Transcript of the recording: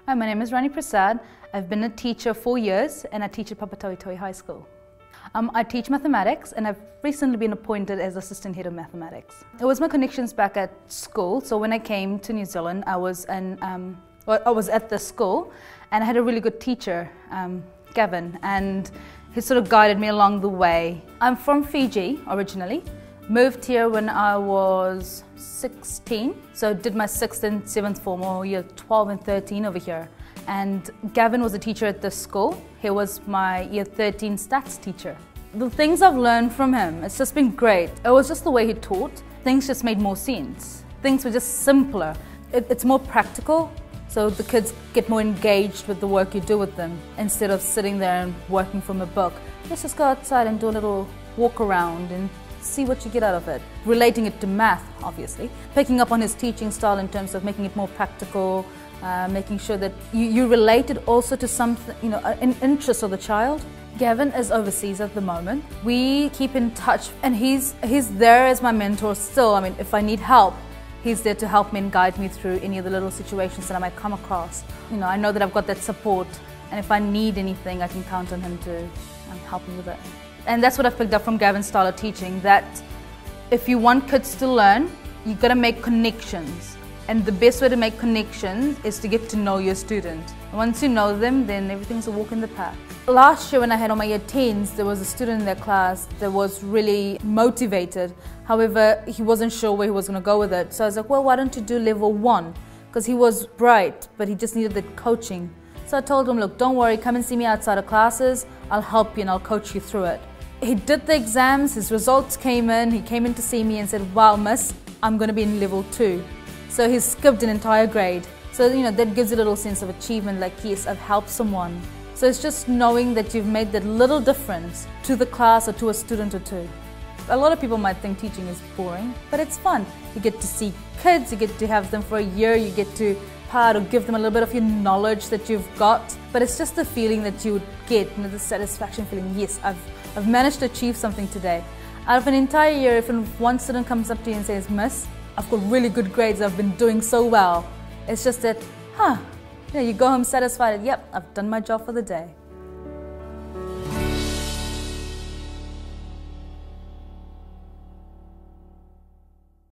Hi, my name is Rani Prasad. I've been a teacher 4 years and I teach at Papatoetoe High School. I teach mathematics and I've recently been appointed as assistant head of mathematics. It was my connections back at school, so when I came to New Zealand I was at the school and I had a really good teacher, Gavin, and he sort of guided me along the way. I'm from Fiji originally. Moved here when I was 16, so did my 6th and 7th form, or year 12 and 13 over here. And Gavin was a teacher at this school. He was my year 13 stats teacher. The things I've learned from him, it's just been great. It was just the way he taught. Things just made more sense. Things were just simpler. It's more practical, so the kids get more engaged with the work you do with them instead of sitting there and working from a book. Let's just go outside and do a little walk around and see what you get out of it. Relating it to math, obviously. Picking up on his teaching style in terms of making it more practical, making sure that you relate it also to something, an interest of the child. Gavin is overseas at the moment. We keep in touch and he's there as my mentor still. I mean, if I need help, he's there to help me and guide me through any of the little situations that I might come across. I know that I've got that support, and if I need anything, I can count on him to help me with it. And that's what I've picked up from Gavin's style of teaching, that if you want kids to learn, you've got to make connections. And the best way to make connections is to get to know your student. Once you know them, then everything's a walk in the park. Last year when I had all my year 10s, there was a student in their class that was really motivated. However, he wasn't sure where he was going to go with it. So I was like, well, why don't you do level 1? Because he was bright, but he just needed the coaching. So I told him, look, don't worry, come and see me outside of classes. I'll help you and I'll coach you through it. He did the exams, his results came in, he came in to see me and said, wow, miss, I'm going to be in level 2. So he skipped an entire grade. So, that gives you a little sense of achievement, like, yes, I've helped someone. So it's just knowing that you've made that little difference to the class or to a student or two. A lot of people might think teaching is boring, but it's fun. You get to see kids, you get to have them for a year, you get to part or give them a little bit of your knowledge that you've got. But it's just the feeling that you would get, the satisfaction feeling, yes, I've managed to achieve something today. Out of an entire year, if one student comes up to you and says, miss, I've got really good grades, I've been doing so well. It's just that, you go home satisfied, yep, I've done my job for the day.